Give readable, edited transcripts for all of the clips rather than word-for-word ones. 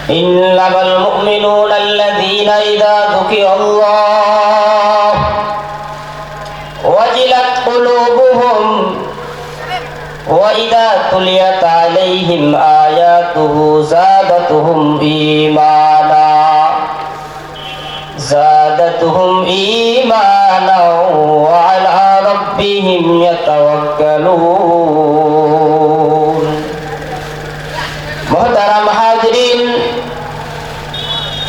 ইন্নামাল মুমিনুনা আল্লাযীনা ইযা যুকিরাল্লাহ ওয়াজিলাত কুলুবুহুম ওয়া ইযা তুলিয়াত আলাইহিম আয়াতুহু যাদাতুহুম ঈমানা ওয়া আলা রাব্বিহিম ইয়াতাওয়াক্কালুন। মুহতারাম হাজিরিন,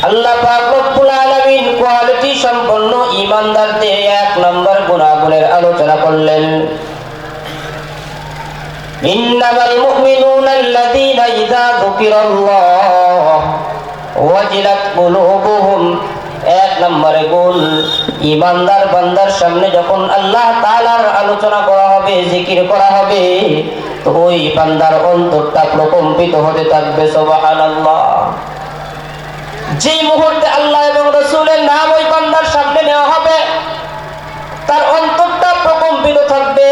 আল্লাহ পাক রব্বুল আলামিন কোয়ালিটি সম্পন্ন ঈমানদারদের এক নম্বর গুণাগুণের আলোচনা করলেন। ইন্নামাল মুমিনুনা আল্লাযীনা ইযা যুকিরাল্লাহ ওয়াজিলাত কুলুবুহুম। এক নম্বরে গুণ, ঈমানদার বান্দার সামনে যখন আল্লাহ তাআলার আলোচনা করা হবে, জিকির করা হবে, তো ওই বান্দার অন্তরটা প্রকম্পিত হতে থাকবে। সুবহানাল্লাহ। যে মুহূর্তে আল্লাহ এবং রাসূলের নাম ওই বান্দার সামনে নেওয়া হবে, তার অন্তরটা প্রকম্পিত থাকবে।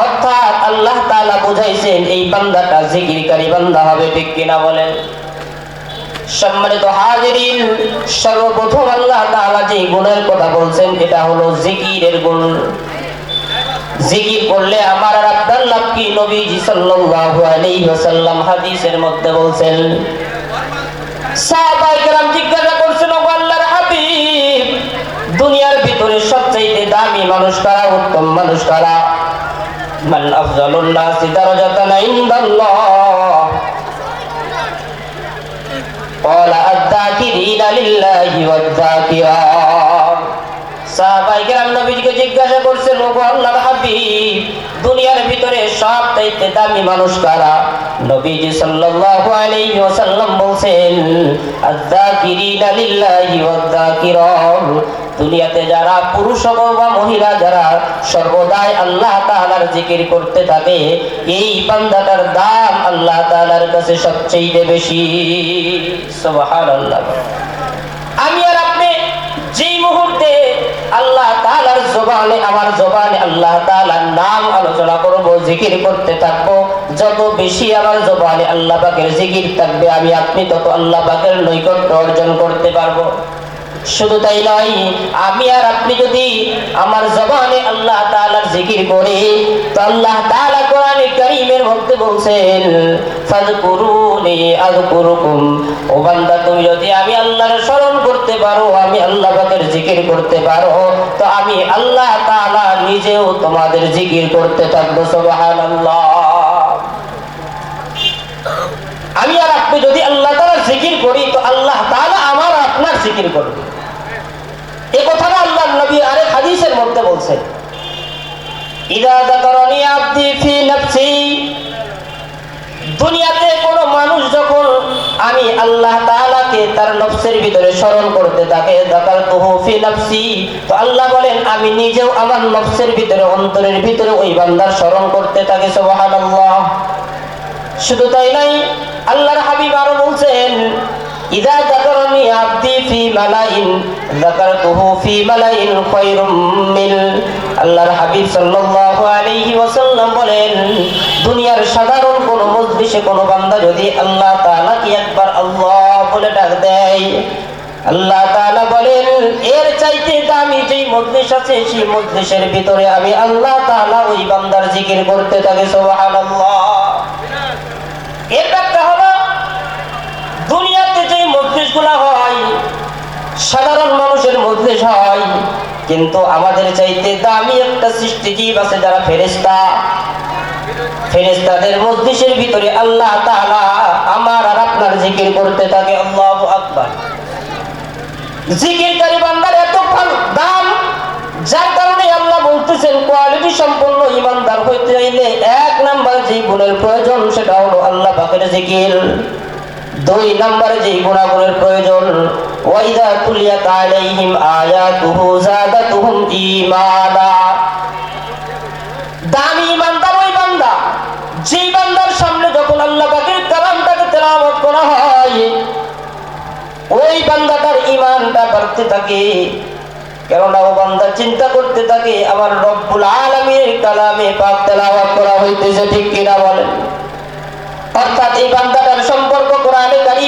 অর্থাৎ আল্লাহ তাআলা বুঝাইছেন এই বান্দাটা জিকিরকারী বান্দা হবে। ঠিক কিনা বলেন? সম্মানিত হাজিরিন, সর্বপ্রথম আল্লাহ তাআলা যে গুণের কথা বলছেন এটা হলো জিকিরের গুণ। জিকির করলে আমার আর আপনার লাভ কি? নবীজি সাল্লাল্লাহু আলাইহি ওয়াসাল্লাম হাদিসের মধ্যে বলছেন। সাহাবায়ে কেরাম জিজ্ঞাসা করছেন, ও আল্লাহর হাবিব, দুনিয়ার ভিতরে সবচেয়ে দামি মানুষ কারা, উত্তম মানুষ কারা? মান আফজালুন নাসি দারাজাতান ইনদাল্লাহ? ক্বালা আয-যাকিরিনা লিল্লাহি ওয়ায-যাকিরাত। সাহাবায়ে কেরাম নবীজিকে জিজ্ঞাসা করছেন, ও আল্লাহর হাবিব, দুনিয়ার ভিতরে সবচেয়ে দামি মানুষ কারা? নবীজি সাল্লাল্লাহু আলাইহি ওয়াসাল্লাম বলেন, আয-যাকিরিনা লিল্লাহি ওয়ায-যাকিরাত। দুনিয়াতে যারা পুরুষ বা মহিলা যারা সর্বদাই আল্লাহ তাআলার জিকির করতে থাকে, এই বান্দাটার দাম আল্লাহ তাআলার কাছে সবচেয়ে বেশি। সুবহানাল্লাহ। আমি আর আপনি যেই মুহূর্তে আল্লাহ তাআলার জবানে, আমার জবানে আল্লাহ তাআলার নাম আলোচনা করব, জিকির করতে থাকবো, যত বেশি আমার জবানে আল্লাহ পাকের জিকির থাকবে, আমি আপনি তত আল্লাহ পাকের নৈকট্য অর্জন করতে পারবো। শুধু তাই নয়, আমি আর আপনি যদি আমার জবানে আল্লাহ তাআলার জিকির করি, তো আল্লাহ তাআলা কোরআনে কারীমের মধ্যে বলছেন, ফাযকুরুনি আযকুরুকুম। ও বান্দা, তুমি যদি আমি আল্লাহর স্মরণ করতে পারো, আমি আল্লাহ পাকের জিকির করতে পারো, তো আমি আল্লাহ তাআলা নিজেও তোমাদের জিকির করতে থাকবো। সুবহানাল্লাহ। আমি আর আপনি যদি আল্লাহ তাআলার জিকির করি, তো আল্লাহ তাআলা আমার আপনার জিকির করবে। এই কথাটা আল্লাহর নবী আরেক হাদিসের মধ্যে বলছেন, ইযা যাকারানি আবদি ফি নাফসি। দুনিয়াতে কোন মানুষ যখন আমি আল্লাহ তাআলাকে তার নফসের ভিতরে স্মরণ করতে থাকে, যাকারতুহু ফি নাফসি, তো আল্লাহ বলেন আমি নিজেও আমার নফসের ভিতরে, অন্তরের ভিতরে ওই বান্দার স্মরণ করতে থাকি। সুবহানাল্লাহ। শুধু তাই নাই, আল্লাহর হাবিব আরো বলছেন, ইযা যাকারানি আবদি ফি মালাইন যাকারতুহু ফি মালাইন খায়রুম মিন। আল্লাহর হাবিব সাল্লাল্লাহু আলাইহি ওয়াসাল্লাম বলেন, দুনিয়ার সাধারণ কোন মজলিসে কোন বান্দা যদি আল্লাহ তাআলাকে একবার আল্লাহ বলে ডাক দেয়, আল্লাহ তাআলা বলেন এর চাইতে দামি যেই মজলিস আছে, সেই মজলিসের ভিতরে আমি আল্লাহ তাআলা ওই বান্দার জিকির করতে থাকি। সুবহানাল্লাহ। এর ব্যাখ্যা হলো, দুনিয়াতে যে মজলিসগুলো হয়, সাধারণ মানুষের মজলিস হয়, কিন্তু আমাদের চাইতে দামি একটা সৃষ্টিজীব আছে যারা ফেরেশতা। ফেরেশতাদের মজলিসের ভিতরে আল্লাহ তাআলা আমার আর আপনার জিকির করতে থাকে। আল্লাহু আকবার। জিকিরকারী বান্দার এত দাম, যার কারণে আল্লাহ বলতেছেন কোয়ালিটি সম্পন্ন ঈমানদার হইতে হইলে এক নাম্বার যে গুণের প্রয়োজন সেটা হলো আল্লাহ পাকের জিকির। দুই নম্বরে যে গুণাগুণের প্রয়োজন, ওয়াইদা তুলিয়াত আলাইহিম আয়াতুহু যাদাতুহুম ঈমানা। দামি ঈমানদার ওই বান্দা, যে বান্দার সামনে যখন আল্লাহ পাকের কালামটাকে তেলাওয়াত করা হয়, ওই বান্দাটার ঈমানটা বাড়তে থাকে। কেননা ও বান্দা চিন্তা করতে থাকে আমার রব্বুল আলামিনের কালামে পাক তেলাওয়াত করা হইতেছে। ঠিক কিনা বলেন? অর্থাৎ এই বান্দাটার সম্পর্ক কোরআনে কারীম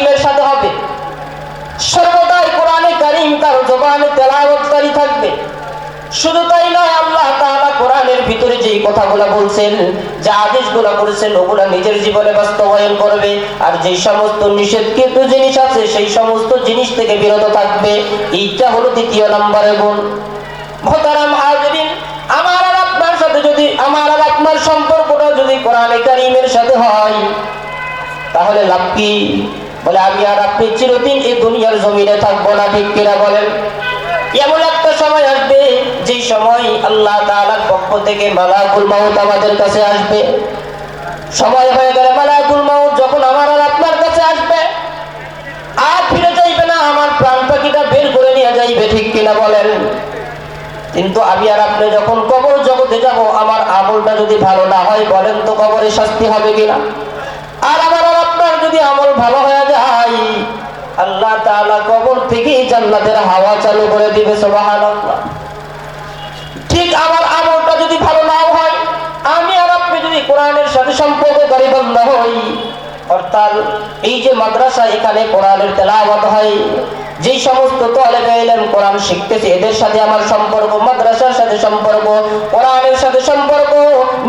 যেই কথাগুলো বলছেন, যে আদেশগুলো করেছেন, ওগুলা নিজের জীবনে বাস্তবায়ন করবে, আর যেই সমস্ত নিষেধকৃত জিনিস আছে সেই সমস্ত জিনিস থেকে বিরত থাকবে। এইটা হলো দ্বিতীয় নম্বরের গুণ। মুহতারাম হাজিরিন, আমার আর আপনার সাথে যদি, আমার আর আপনার সম্পর্কটা যদি কোরআনে কারীমের সাথে হয়, তাহলে লাভ কি? বলে আমি আর আপনি চিরদিন এই দুনিয়ার জমিনে থাকবো না, ঠিক কিনা বলেন? এমন একটা সময় আসবে যেই সময় আল্লাহ তাআলার পক্ষ থেকে মালাকুল মাউত আমাদের কাছে আসবে। সময় হয়ে গেলে মালাকুল মাউত যখন আমার আর আপনার কাছে আসবে, আর ফিরে যাইবে না, আমার প্রাণ পাখিটা বের করে নিয়ে যাইবে, ঠিক কিনা বলেন? কিন্তু আমি আর আপনি যখন কবর জগতে যাব, আমার আমলটা যদি ভালো না হয়, বলেন তো কবরে শাস্তি হবে কিনা? আর আমার আর আপনার যদি আমল ভালো হয়ে যায়, আল্লাহ তাআলা কবর থেকে জান্নাতের হাওয়া চালু করে দিবে, সুবহানাল্লাহ। ঠিক আমার আমলটা যদি ভালো নাও হয়, আমি আর আপনি যদি কোরআনের সাথে সম্পর্ককারী বান্দা হই, অর্থাৎ এই যে মাদ্রাসা, এখানে কোরআনের তেলাওয়াত হয়, যেই সমস্ত তালেবে ইলম কোরআন শিখতেছে, এদের সাথে আমার সম্পর্ক, মাদ্রাসার সাথে সম্পর্ক, কোরআনের সাথে সম্পর্ক,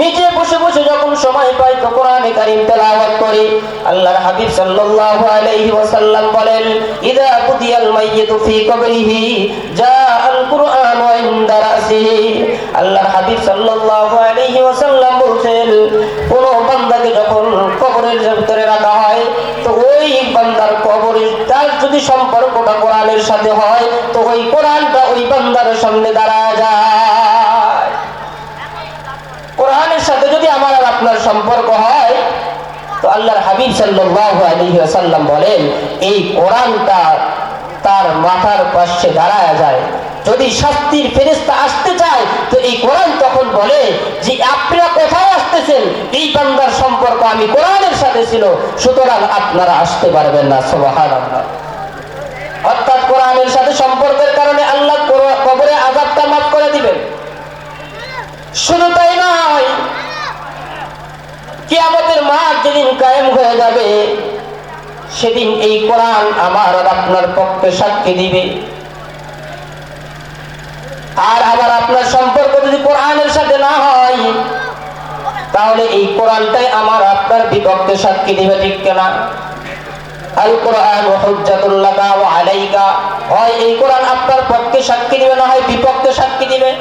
নিজে বসে বসে যখন সময় পাই তো কোরআনে কারীম তেলাওয়াত করি। আল্লাহর হাবিব সাল্লাল্লাহু আলাইহি ওয়াসাল্লাম বলেন, ইযা কুদিয়াল মাইয়িতু ফি কবরিহি জাআল কুরআনু ইনদা রাসিহি। আল্লাহর হাবিব সাল্লাল্লাহু আলাইহি ওয়াসাল্লাম বলেন, কোন বান্দাকে যখন কবরের ভিতরে রাখা হয়, তো ওই বান্দার কবরে তার যদি সম্পর্কটা কোরআনের সাথে হয়, তো ওই কোরআনটা ওই বান্দার সামনে দাঁড়ায় যায়। কোরআনের সাথে যদি আমার আর আপনার সম্পর্ক হয়, তো আল্লাহর হাবিব সাল্লাল্লাহু আলাইহি ওয়াসাল্লাম বলেন, এই কোরআনটা তার মাথার পাশে দাঁড়ায় যায়। যদি শাস্তির ফেরেশতা আসতে চায়, তো এই কোরআন তখন বলে যে আপনারা কোথায় আসতেছেন? এই বান্দার সম্পর্ক আমি কোরআনের সাথে ছিল, সুতরাং আপনারা আসতে পারবেন না, সুবহানাল্লাহ। অর্থাৎ কোরআনের সাথে সম্পর্কের কারণে আল্লাহ কবরে আযাবটা মাফ করে দিবেন। শুধু তাই নয়, কিয়ামতের মাঠ যেদিন কায়েম হয়ে যাবে, সেদিন এই কোরআন আমার আর আপনার পক্ষে সাক্ষী দিবে। আর আমার আপনার সম্পর্ক যদি কোরআনের সাথে না হয়, তাহলে এই কোরআনটাই আমার আপনার বিপক্ষে সাক্ষী দিবে, ঠিক কিনা? আল কোরআন হুজ্জাতুল লাকা ওয়া আলাইকা, হয় এই কোরআন আপনার পক্ষে সাক্ষী দিবে, না হয় বিপক্ষে সাক্ষী দিবে।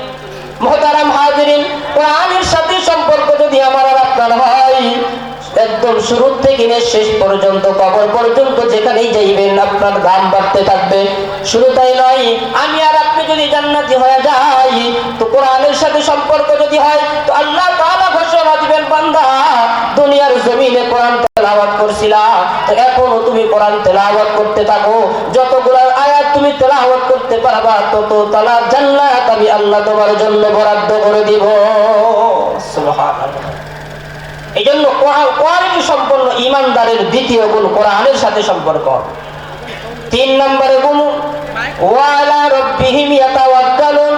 মুহতারাম হাজিরিন, কোরআনের সাথে সম্পর্ক যদি আমার আর আপনার হয়, একদম শুরু থেকে শেষ পর্যন্ত, কবর পর্যন্ত যেখানেই যাইবেন আপনার দাম বাড়তে থাকবে। শুধু তাই নয়, আমি আর আপনি যদি জান্নাতি হয়ে যাই, তো কোরআনের সাথে সম্পর্ক যদি হয়, তো আল্লাহ তাআলা ঘোষণা দিবেন, বান্দা দুনিয়ার জমিনে কোরআন তেলাওয়াত করছিলা, তো এখনো তুমি কোরআন তেলাওয়াত করতে থাকো। যতগুলো আয়াত তুমি তেলাওয়াত করতে পারবা, তত তাআলা জান্নাত আমি আল্লাহ তোমার জন্য বরাদ্দ করে দিব, সুবহানাল্লাহ। এই জন্য কোরআনের সম্পন্ন ঈমানদারের দ্বিতীয় গুণ কোরআনের সাথে সম্পর্ক। 3 নম্বরে গুণ, ওয়া আলা রাব্বিহিম ইয়াতাওয়াক্কালুন।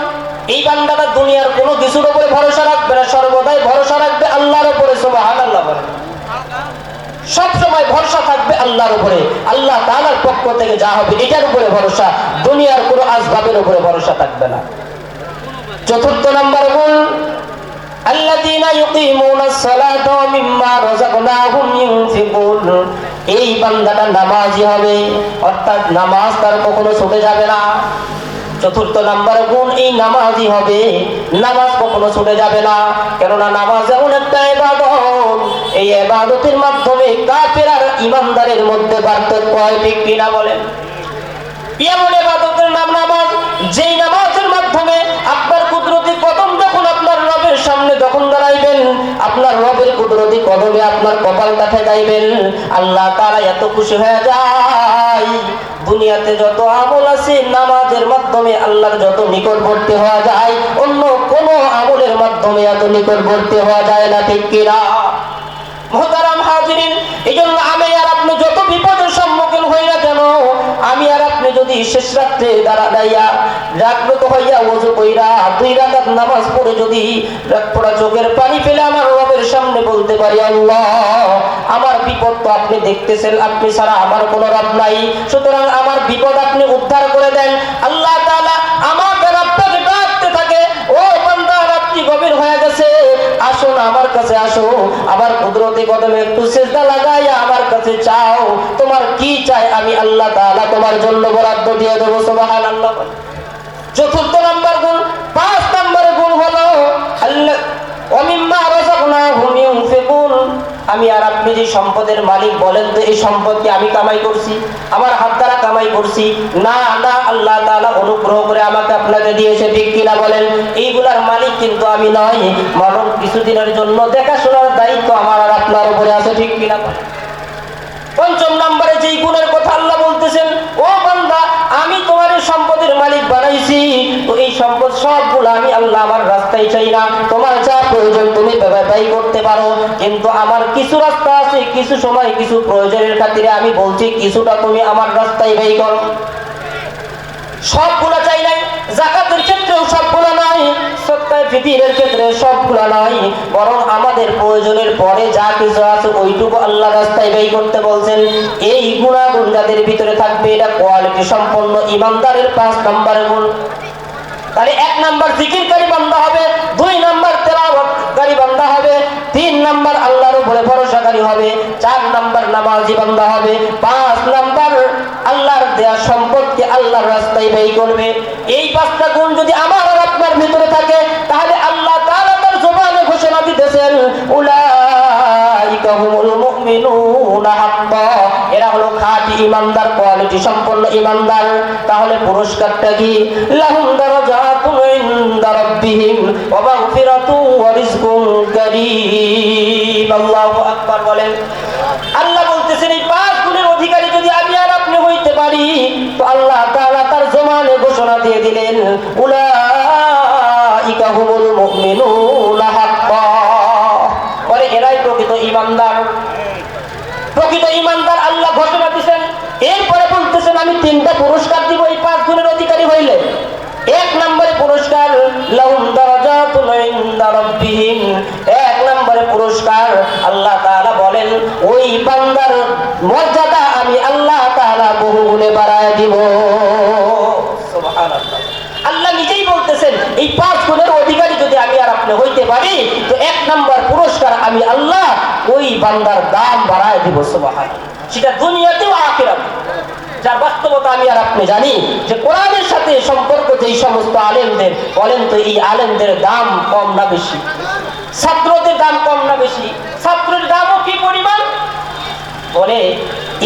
এই বান্দাটা দুনিয়ার কোনো কিছুর উপরে ভরসা রাখবে না, সর্বদাই ভরসা রাখবে আল্লাহর উপরে, সুবহানাল্লাহ। সব সময় ভরসা থাকবে আল্লাহর উপরে, আল্লাহ তাআলার পক্ষ থেকে যা হবে এটার উপরে ভরসা, দুনিয়ার কোনো আসবাবের উপরে ভরসা থাকবে না। 4 নম্বর গুণ, আল্লাযীনা ইউকিমুনাস সালাতা ওয়া মিম্মা রাযাকনাহুম ইউনফিকুন। এই বান্দাটা নামাজি হবে, অর্থাৎ নামাজ তার কখনো ছুটে যাবে না। 4 নম্বর গুণ, এই নামাজি হবে, নামাজ কখনো ছুটে যাবে না। কেননা নামাজ এমন একটা ইবাদত, এই ইবাদতের মাধ্যমে কাফের আর ঈমানদারের মধ্যে পার্থক্য হয়, ঠিক কিনা বলেন? এমন ইবাদতের নাম নামাজ, যেই নামাজের মাধ্যমে আপনার কুদরতি কদম যখন আপনার রবের সামনে যখন দাঁড়াইবেন, আপনার রবের কুদরতি কদমে আপনার কপালটা ঠেকাইবেন, আল্লাহ তাআলা এত খুশি হয়ে যায়। দুনিয়াতে যত আমল আছে, নামাজের মাধ্যমে আল্লাহর যত নিকটবর্তী হওয়া যায়, অন্য কোন আমলের মাধ্যমে এত নিকটবর্তী হওয়া যায় না, ঠিক কিনা? মুহতারাম হাজিরিন, এই জন্য আমি আর আপনি যত বিপদের সম্মুখীন হই না কেন, আমি আর আপনি যদি শেষ রাত্রে দাঁড়াইয়া জাগ্রত হইয়া ওযু কইরা 2 রাকাত নামাজ পড়ে যদি রাতপড়া চোখের পানি ফেলে আমার রবের সামনে বলতে পারি, আল্লাহ আমার বিপদ তো আপনি দেখতেছেন, আপনি ছাড়া আমার কোনো রব নাই, সুতরাং আমার বিপদ আপনি উদ্ধার করে দেন। আল্লাহ তাআলা আমাকে আপনাকে ডাকতে থাকে, ও বান্দা রাত্রি গভীর হয়ে গেছে, আমার কাছে আসো, আমার কুদরতি কদমে একটু সিজদা লাগাইয়া আমার কাছে চাও, তোমার কি চাই আমি আল্লাহ তাআলা তোমার জন্য বরাদ্দ দিয়ে দেব। সুবহানাল্লাহ। চতুর্থ নাম্বার গুণ, 5 নম্বরের গুণ হলো আল্লাহ ওয়ামিম্মা রাযাকনাহুম ইউনফিকুন। আমি আর আপনি যে সম্পদের মালিক, বলেন তো এই সম্পদকে আমি কামাই করছি, আমার হাত দ্বারা কামাই করছি? না না, আল্লাহ তাআলা অনুগ্রহ করে আমাকে আপনাকে দিয়েছে, ঠিক কিনা বলেন? এইগুলার মালিক কিন্তু আমি নয়, বরং কিছুদিনের জন্য দেখাশোনার দায়িত্ব আমার আর আপনার উপরে আছে, ঠিক কিনা বলেন? পঞ্চম নম্বরে যেই গুণের কথা আল্লাহ বলতেছেন, ও বান্দা আমি তোমার সম্পদের মালিক বানাইছি, তো এই সম্পদ সবগুলো আমি আল্লাহ আমার রাস্তায় চাই না, তোমার যা প্রয়োজন তুমি ব্যয় করতে পারো, কিন্তু আমার কিছু রাস্তা আছে, কিছু সময় কিছু প্রয়োজনের খাতিরে আমি বলছি কিছুটা তুমি আমার রাস্তায় ব্যয় করো। সবগুলো চাই নাই, যাকাতের ক্ষেত্রেও সবগুলো নাই, সদকায়ে ফিতরের ক্ষেত্রে সবগুলো নাই, বরং আমাদের প্রয়োজনের পরে যা কিছু আছে ওইটুকু আল্লাহ রাস্তায় ব্যয় করতে বলছেন। এই গুণাগুণ যাদের ভিতরে থাকবে, এটা কোয়ালিটি সম্পন্ন ইমানদারের 5 নম্বরের গুণ। তাহলে 1 নাম্বার জিকিরকারী বান্দা হবে, 2 নাম্বার তেলাওয়াতকারী বান্দা হবে, 3 নাম্বার আল্লাহর উপরে ভরসাকারী হবে, 4 নাম্বার নামাজি বান্দা হবে, 5 নাম্বার আল্লাহর দেয়া সম্পদকে আল্লাহর রাস্তায় ব্যয় করবে। এই 5টা গুণ যদি আমার আর আপনার ভিতরে থাকে, তাহলে আল্লাহ তাআলা তার জবানে ঘোষণা দিতেছেন, উলাইকা হুমুল মুমিনুনা হাক্কা। এরা হলো খাঁটি ঈমানদার, কোয়ালিটি সম্পন্ন ঈমানদার। তাহলে পুরস্কারটা কি? লাহুম দারাজাতুন ইনদা রাব্বিহিম ওয়া মাগফিরাতুন ওয়া রিজকুন কারীম। আল্লাহু আকবার বলেন। আল্লাহ বলতেছেন এই 5 গুণের অধিকারী যদি আমি আর আপনি হইতে পারি, তো আল্লাহ তাআলা তার জবানে ঘোষণা দিয়ে দিলেন, উলাইকা হুমুল মুমিনুনা হাক্কা। বলে এরাই প্রকৃত ঈমানদার। প্রকৃত ঈমানদার আল্লাহ ঘোষণা দিবেন। এরপরে বলতেছেন আমি 3টা পুরস্কার দিব এই 5 গুণের অধিকারী হইলে। 1 নম্বরে পুরস্কার, লাহুম দারাজাতুন ইনদা রাব্বিহিম। 1 নম্বরে পুরস্কার, আল্লাহ তাআলা বলেন ওই বান্দার মর্যাদা আমি আল্লাহ তাআলা বহুগুণে বাড়ায় দিব। সুবহানাল্লাহ। আল্লাহ নিজেই বলতেছেন এই 5 গুণের অধিকারী যদি আমি আর আপনি হইতে পারি, তো 1 নম্বর পুরস্কার আমি আল্লাহ ওই বান্দার দাম বাড়ায় দিব। সুবহানাল্লাহ। সেটা দুনিয়াতেও আখিরাতেও। যার বাস্তবতা আমি আর আপনি জানি যে কোরআনের সাথে সম্পর্ক যেই সমস্ত আলেমদের, বলেন তো এই আলেমদের দাম কম না বেশি? ছাত্রদের দাম কম না বেশি? ছাত্রের দামও কি পরিমাণ? বলে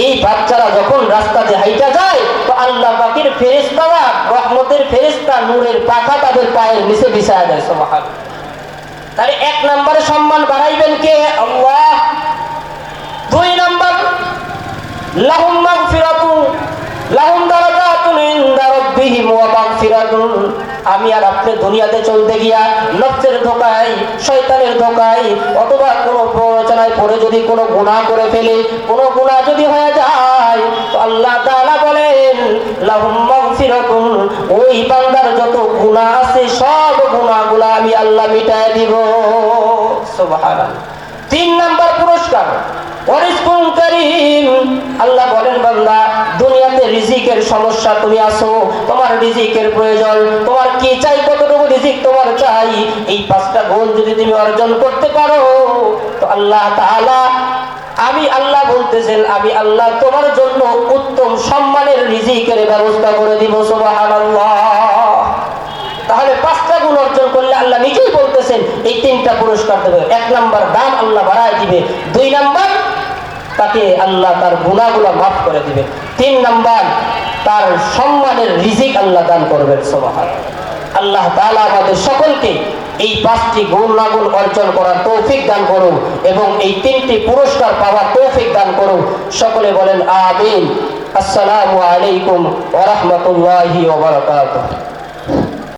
এই বাচ্চারা যখন রাস্তাতে হাইটা যায়, তো আল্লাহ পাকের ফেরেশতারা, রহমতের ফেরেশতা, নূরের পাখা তাদের পায়ের নিচে বিছায়া দেয়। সুবহানাল্লাহ। তাহলে 1 নম্বরে সম্মান বাড়াইবেন কে? আল্লাহ। 2 নম্বর, লাহুম মাগফিরাতুন, লাহুম দারাজাতুন ইনদা রাব্বিহিম ওয়া মাগফিরাতুন। আমি আর আপনি দুনিয়াতে চলতে গিয়া নফসের ধোঁকায়, শয়তানের ধোঁকায়, অথবা কোনো প্ররোচনায় পড়ে যদি কোনো গুনাহ করে ফেলে, কোনো গুনাহ যদি হয়ে যায়, তো আল্লাহ তাআলা বলেন লাহুম মাগফিরাতুন, ওই বান্দার যত গুনাহ আছে সব গুনাহগুলো আমি আল্লাহ মিটায় দিব। সুবহানাল্লাহ। 3 নাম্বার পুরস্কার, ওয়ারিজকুন কারীম। আল্লাহ বলেন বান্দা দুনিয়াতে রিজিকের সমস্যা, তুমি আছো, তোমার রিজিকের প্রয়োজন, তোমার কি চাই, কতটুকু রিজিক তোমার চাই, এই 5টা গুণ যদি তুমি অর্জন করতে পারো, তো আল্লাহ তাআলা, আমি আল্লাহ বলতেছেন আমি আল্লাহ তোমার জন্য উত্তম সম্মানের রিজিকের ব্যবস্থা করে দিব। সুবহানাল্লাহ। তাহলে 5টা গুণ অর্জন করলে আল্লাহ নিজেই বলতেছেন এই 3টা পুরস্কার দেবে। 1 নাম্বার দাম আল্লাহ বাড়ায় দিবে, 2 নাম্বার তাকে আল্লাহ তার গুনাহগুলো মাফ করে দিবে, 3 নাম্বার তার সম্মানের রিজিক আল্লাহ দান করবেন। সুবহানাল্লাহ। আল্লাহ তাআলা আমাদের সকলকে এই 5টি গুণাগুণ অর্জন করার তৌফিক দান করুন এবং এই 3টি পুরস্কার পাওয়ার তৌফিক দান করুন। সকলে বলেন আমিন। আসসালামু আলাইকুম ওয়া রাহমাতুল্লাহি ওয়া বারাকাতুহু।